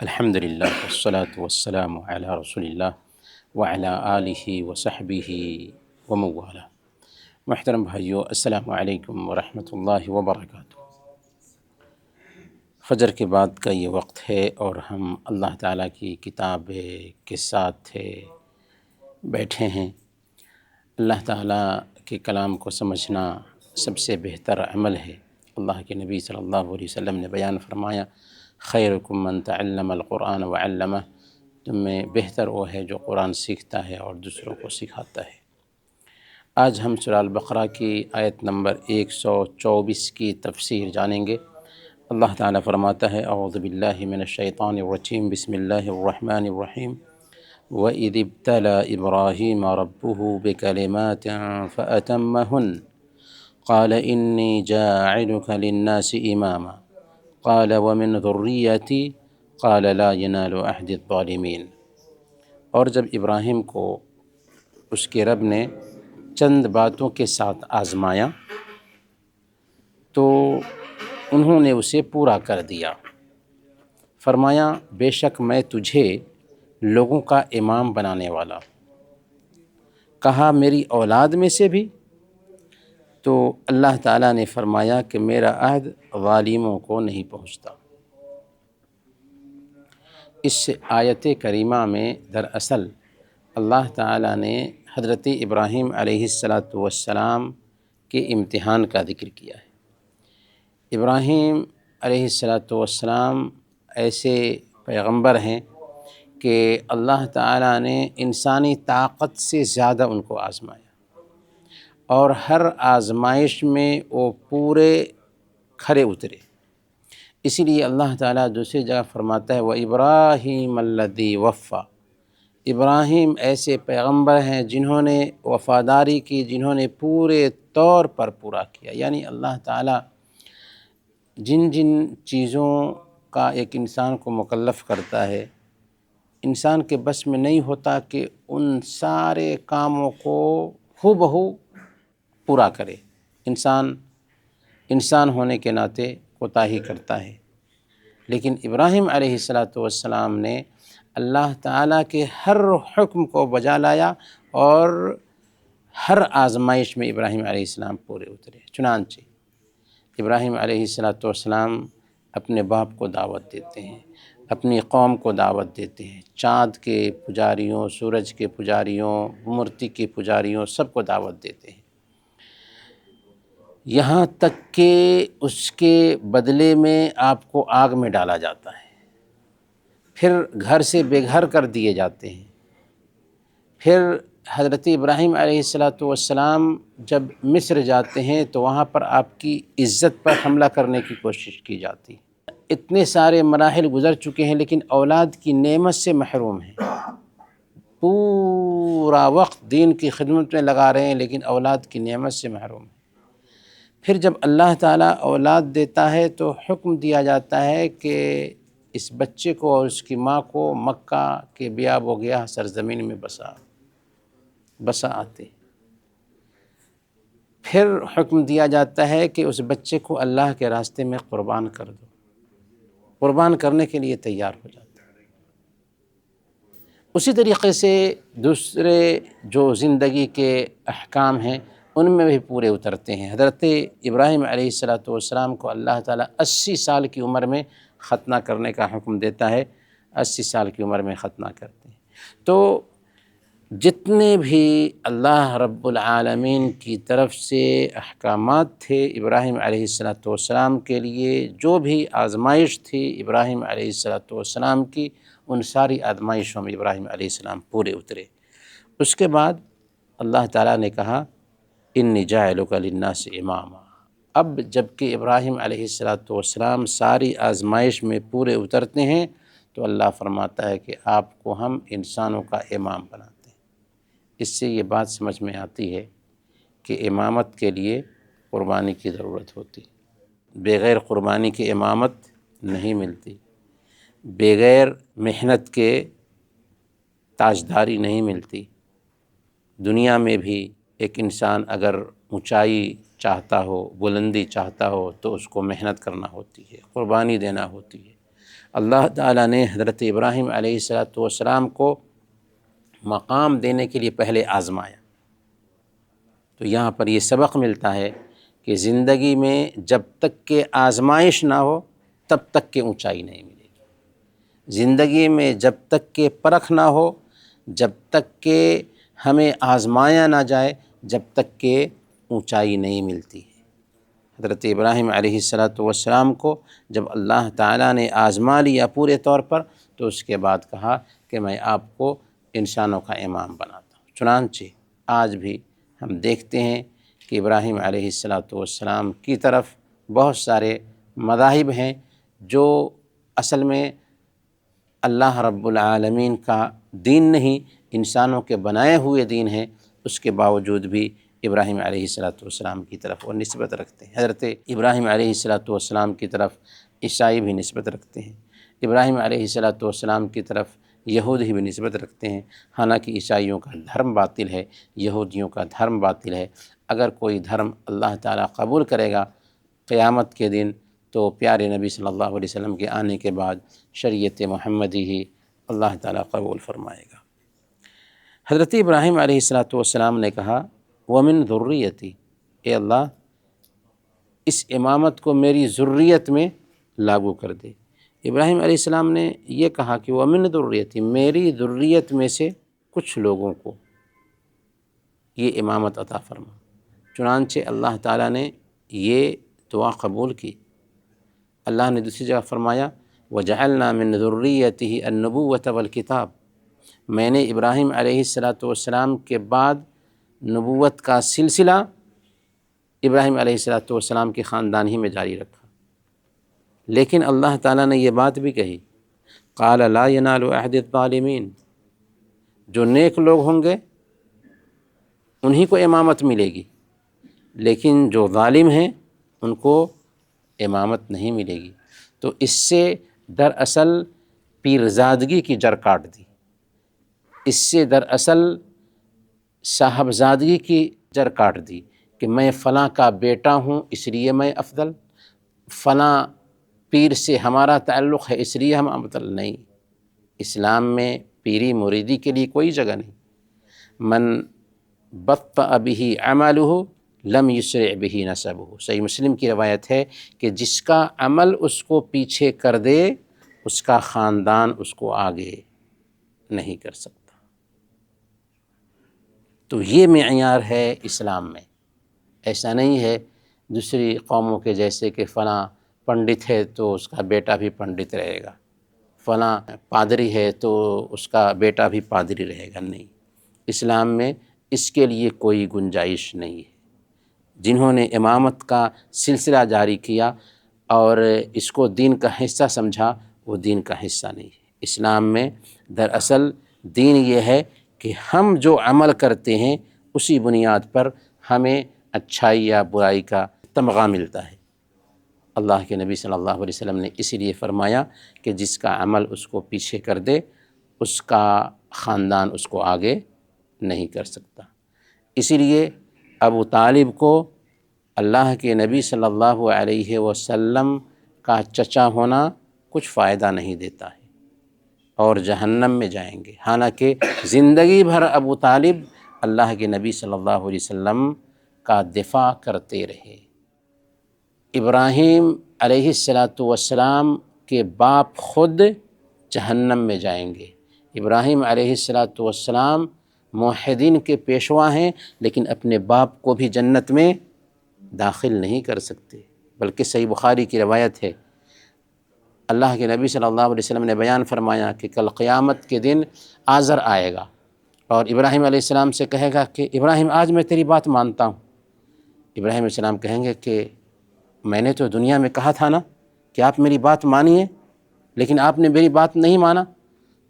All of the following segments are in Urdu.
الحمد للہ والصلاة والسلام علی رسول اللہ وعلی آلہ وصحبہ ومن والہ۔ محترم بھائیو، السلام علیکم ورحمۃ اللہ وبرکاتہ۔ فجر کے بعد کا یہ وقت ہے اور ہم اللہ تعالیٰ کی کتاب کے ساتھ بیٹھے ہیں۔ اللہ تعالیٰ کے کلام کو سمجھنا سب سے بہتر عمل ہے۔ اللہ کے نبی صلی اللہ علیہ وسلم نے بیان فرمایا، خیرکم من تعلم القرآن وعلمہ، تم میں بہتر وہ ہے جو قرآن سیکھتا ہے اور دوسروں کو سکھاتا ہے۔ آج ہم سورہ البقرہ کی آیت نمبر 124 کی تفسیر جانیں گے۔ اللہ تعالیٰ فرماتا ہے، اعوذ باللہ من الشیطان الرجیم، بسم اللہ الرحمن الرحیم، وَإِذِ ابْتَلَى إِبْرَاهِيمَ رَبُّهُ بِكَلِمَاتٍ فَأَتَمَّهُنَّ قَالَ إِنِّي جَاعِلُكَ لِلنَّاسِ إِمَامًا قَالَ وَمِنْ ذُرِّيَّتِي قَالَ لَا يَنَالُ عَهْدِ الظَّالِمِينَ۔ اور جب ابراہیم کو اس کے رب نے چند باتوں کے ساتھ آزمایا تو انہوں نے اسے پورا کر دیا۔ فرمایا، بے شک میں تجھے لوگوں کا امام بنانے والا۔ کہا، میری اولاد میں سے بھی؟ تو اللہ تعالیٰ نے فرمایا کہ میرا عہد ظالموں کو نہیں پہنچتا۔ اس آیت کریمہ میں دراصل اللہ تعالیٰ نے حضرت ابراہیم علیہ السلام کے امتحان کا ذکر کیا ہے۔ ابراہیم علیہ السلام ایسے پیغمبر ہیں کہ اللہ تعالیٰ نے انسانی طاقت سے زیادہ ان کو آزمایا، اور ہر آزمائش میں وہ پورے کھرے اترے۔ اسی لیے اللہ تعالیٰ دوسری جگہ فرماتا ہے، وَإِبْرَاهِيمَ الَّذِي وَفَّى۔ ابراہیم ایسے پیغمبر ہیں جنہوں نے وفاداری کی، جنہوں نے پورے طور پر پورا کیا۔ یعنی اللہ تعالیٰ جن جن چیزوں کا ایک انسان کو مکلف کرتا ہے، انسان کے بس میں نہیں ہوتا کہ ان سارے کاموں کو ہو بہو پورا کرے۔ انسان ہونے کے ناطے کوتاہی کرتا ہے، لیکن ابراہیم علیہ السلام نے اللہ تعالیٰ کے ہر حکم کو بجا لایا، اور ہر آزمائش میں ابراہیم علیہ السلام پورے اترے۔ چنانچہ ابراہیم علیہ السلام اپنے باپ کو دعوت دیتے ہیں، اپنی قوم کو دعوت دیتے ہیں، چاند کے پجاریوں، سورج کے پجاریوں، مورتی کے پجاریوں، سب کو دعوت دیتے ہیں، یہاں تک کہ اس کے بدلے میں آپ کو آگ میں ڈالا جاتا ہے، پھر گھر سے بے گھر کر دیے جاتے ہیں۔ پھر حضرت ابراہیم علیہ السلام جب مصر جاتے ہیں تو وہاں پر آپ کی عزت پر حملہ کرنے کی کوشش کی جاتی ہے۔ اتنے سارے مراحل گزر چکے ہیں، لیکن اولاد کی نعمت سے محروم ہیں۔ پورا وقت دین کی خدمت میں لگا رہے ہیں، لیکن اولاد کی نعمت سے محروم ہیں۔ پھر جب اللہ تعالیٰ اولاد دیتا ہے تو حکم دیا جاتا ہے کہ اس بچے کو اور اس کی ماں کو مکہ کے بیاب و گیاہ سرزمین میں بسا آتے۔ پھر حکم دیا جاتا ہے کہ اس بچے کو اللہ کے راستے میں قربان کر دو۔ قربان کرنے کے لیے تیار ہو جاتا ہے۔ اسی طریقے سے دوسرے جو زندگی کے احکام ہیں ان میں بھی پورے اترتے ہیں۔ حضرت ابراہیم علیہ السلام کو اللہ تعالیٰ 80 سال کی عمر میں ختنہ کرنے کا حکم دیتا ہے۔ 80 سال کی عمر میں ختنہ کرتے ہیں۔ تو جتنے بھی اللہ رب العالمین کی طرف سے احکامات تھے ابراہیم علیہ السلام کے لیے، جو بھی آزمائش تھی ابراہیم علیہ السلام کی، ان ساری آزمائشوں میں ابراہیم علیہ السلام پورے اترے۔ اس کے بعد اللہ تعالیٰ نے کہا، انی جاعلک للناس اماما۔ اب جب کہ ابراہیم علیہ السلام ساری آزمائش میں پورے اترتے ہیں تو اللہ فرماتا ہے کہ آپ کو ہم انسانوں کا امام بناتے ہیں۔ اس سے یہ بات سمجھ میں آتی ہے کہ امامت کے لیے قربانی کی ضرورت ہوتی، بغیر قربانی کے امامت نہیں ملتی، بغیر محنت کے تاجداری نہیں ملتی۔ دنیا میں بھی ایک انسان اگر اونچائی چاہتا ہو، بلندی چاہتا ہو، تو اس کو محنت کرنا ہوتی ہے، قربانی دینا ہوتی ہے۔ اللہ تعالیٰ نے حضرت ابراہیم علیہ السلام کو مقام دینے کے لیے پہلے آزمایا۔ تو یہاں پر یہ سبق ملتا ہے کہ زندگی میں جب تک کہ آزمائش نہ ہو تب تک کہ اونچائی نہیں ملے گی۔ زندگی میں جب تک کہ پرکھ نہ ہو، جب تک کہ ہمیں آزمایا نہ جائے، جب تک کہ اونچائی نہیں ملتی ہے۔ حضرت ابراہیم علیہ السلام کو جب اللہ تعالیٰ نے آزما لیا پورے طور پر، تو اس کے بعد کہا کہ میں آپ کو انسانوں کا امام بناتا ہوں۔ چنانچہ آج بھی ہم دیکھتے ہیں کہ ابراہیم علیہ السلام کی طرف بہت سارے مذاہب ہیں جو اصل میں اللہ رب العالمین کا دین نہیں، انسانوں کے بنائے ہوئے دین ہیں، اس کے باوجود بھی ابراہیم علیہ السلام کی طرف وہ نسبت رکھتے ہیں۔ حضرت ابراہیم علیہ السلام کی طرف عیسائی بھی نسبت رکھتے ہیں، ابراہیم علیہ السلام کی طرف یہودی بھی نسبت رکھتے ہیں، حالانکہ عیسائیوں کا دھرم باطل ہے، یہودیوں کا دھرم باطل ہے۔ اگر کوئی دھرم اللہ تعالیٰ قبول کرے گا قیامت کے دن، تو پیارے نبی صلی اللہ علیہ وسلم کے آنے کے بعد شریعت محمدی ہی اللہ تعالیٰ قبول فرمائے گا۔ حضرت ابراہیم علیہ السلام نے کہا وَمِن ذُرِّيَّتِي، اے اللہ اس امامت کو میری ذریت میں لاگو کر دے۔ ابراہیم علیہ السلام نے یہ کہا کہ وَمِن ذُرِّيَّتِي، میری ذریت میں سے کچھ لوگوں کو یہ امامت عطا فرما۔ چنانچہ اللہ تعالیٰ نے یہ دعا قبول کی۔ اللہ نے دوسری جگہ فرمایا وَجَعَلْنَا مِن ذُرِّيَّتِهِ النُّبُوَّةَ وَالْكِتَابَ، میں نے ابراہیم علیہ السلام کے بعد نبوت کا سلسلہ ابراہیم علیہ السلام کے خاندان ہی میں جاری رکھا۔ لیکن اللہ تعالیٰ نے یہ بات بھی کہی قَالَ لَا يَنَالُ عَهْدِ الظَّالِمِينَ، جو نیک لوگ ہوں گے انہی کو امامت ملے گی، لیکن جو ظالم ہیں ان کو امامت نہیں ملے گی۔ تو اس سے دراصل پیرزادگی کی جڑ کاٹ دی، اس سے دراصل صاحبزادگی کی جڑ کاٹ دی کہ میں فلاں کا بیٹا ہوں اس لیے میں افضل، فلاں پیر سے ہمارا تعلق ہے اس لیے ہم افضل۔ نہیں، اسلام میں پیری مریدی کے لیے کوئی جگہ نہیں۔ من بطأ به عمله لم یسرع به نسبه، صحیح مسلم کی روایت ہے کہ جس کا عمل اس کو پیچھے کر دے اس کا خاندان اس کو آگے نہیں کر سکتا۔ تو یہ معیار ہے اسلام میں، ایسا نہیں ہے دوسری قوموں کے جیسے کہ فلاں پنڈت ہے تو اس کا بیٹا بھی پنڈت رہے گا، فلاں پادری ہے تو اس کا بیٹا بھی پادری رہے گا۔ نہیں، اسلام میں اس کے لیے کوئی گنجائش نہیں ہے۔ جنہوں نے امامت کا سلسلہ جاری کیا اور اس کو دین کا حصہ سمجھا، وہ دین کا حصہ نہیں ہے۔ اسلام میں دراصل دین یہ ہے کہ ہم جو عمل کرتے ہیں اسی بنیاد پر ہمیں اچھائی یا برائی کا تمغہ ملتا ہے۔ اللہ کے نبی صلی اللہ علیہ وسلم نے اسی لیے فرمایا کہ جس کا عمل اس کو پیچھے کر دے اس کا خاندان اس کو آگے نہیں کر سکتا۔ اسی لیے ابو طالب کو اللہ کے نبی صلی اللہ علیہ وسلم کا چچا ہونا کچھ فائدہ نہیں دیتا ہے اور جہنم میں جائیں گے، حالانکہ زندگی بھر ابو طالب اللہ کے نبی صلی اللہ علیہ وسلم کا دفاع کرتے رہے۔ ابراہیم علیہ السلام کے باپ خود جہنم میں جائیں گے۔ ابراہیم علیہ السلام موحدین کے پیشوا ہیں، لیکن اپنے باپ کو بھی جنت میں داخل نہیں کر سکتے، بلکہ صحیح بخاری کی روایت ہے اللہ کے نبی صلی اللہ علیہ وسلم نے بیان فرمایا کہ کل قیامت کے دن آزر آئے گا اور ابراہیم علیہ السلام سے کہے گا کہ ابراہیم آج میں تیری بات مانتا ہوں۔ ابراہیم علیہ السلام کہیں گے کہ میں نے تو دنیا میں کہا تھا نا کہ آپ میری بات مانیے، لیکن آپ نے میری بات نہیں مانا۔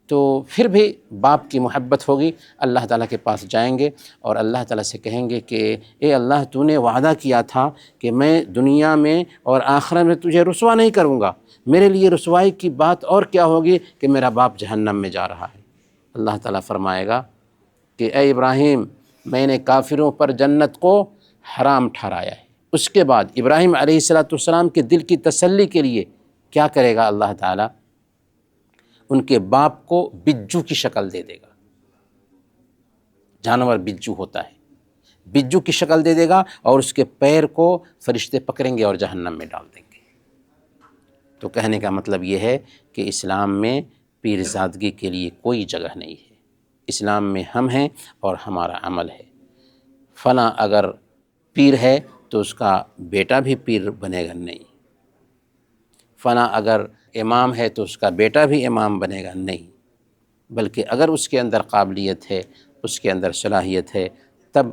تو پھر بھی باپ کی محبت ہوگی، اللہ تعالیٰ کے پاس جائیں گے اور اللہ تعالیٰ سے کہیں گے کہ اے اللہ تو نے وعدہ کیا تھا کہ میں دنیا میں اور آخرت میں تجھے رسوا نہیں کروں گا، میرے لیے رسوائی کی بات اور کیا ہوگی کہ میرا باپ جہنم میں جا رہا ہے۔ اللہ تعالیٰ فرمائے گا کہ اے ابراہیم میں نے کافروں پر جنت کو حرام ٹھہرایا ہے۔ اس کے بعد ابراہیم علیہ السلام کے دل کی تسلی کے لیے کیا کرے گا اللہ تعالیٰ؟ ان کے باپ کو بجو کی شکل دے دے گا، جانور بجو ہوتا ہے، بجو کی شکل دے دے گا، اور اس کے پیر کو فرشتے پکڑیں گے اور جہنم میں ڈال دیں گے۔ تو کہنے کا مطلب یہ ہے کہ اسلام میں پیرزادگی کے لیے کوئی جگہ نہیں ہے، اسلام میں ہم ہیں اور ہمارا عمل ہے۔ فلاں اگر پیر ہے تو اس کا بیٹا بھی پیر بنے گا نہیں، فلاں اگر امام ہے تو اس کا بیٹا بھی امام بنے گا نہیں، بلکہ اگر اس کے اندر قابلیت ہے، اس کے اندر صلاحیت ہے، تب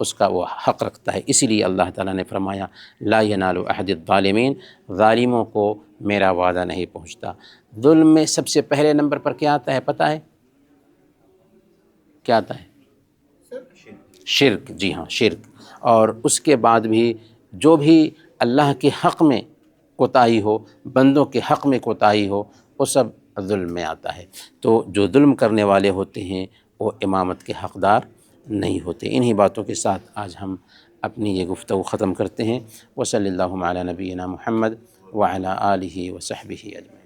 اس کا وہ حق رکھتا ہے۔ اسی لیے اللہ تعالیٰ نے فرمایا لا ینال عہد الظالمین، ظالموں کو میرا وعدہ نہیں پہنچتا۔ ظلم میں سب سے پہلے نمبر پر کیا آتا ہے پتہ ہے؟ کیا آتا ہے؟ شرک، جی ہاں شرک۔ اور اس کے بعد بھی جو بھی اللہ کے حق میں کوتاہی ہو، بندوں کے حق میں کوتاہی ہو، وہ سب ظلم میں آتا ہے۔ تو جو ظلم کرنے والے ہوتے ہیں وہ امامت کے حقدار نہیں ہوتے۔ انہی باتوں کے ساتھ آج ہم اپنی یہ گفتگو ختم کرتے ہیں۔ وصلی اللہ علی نبینا محمد وعلی آلہ وصحبہ اجمعین۔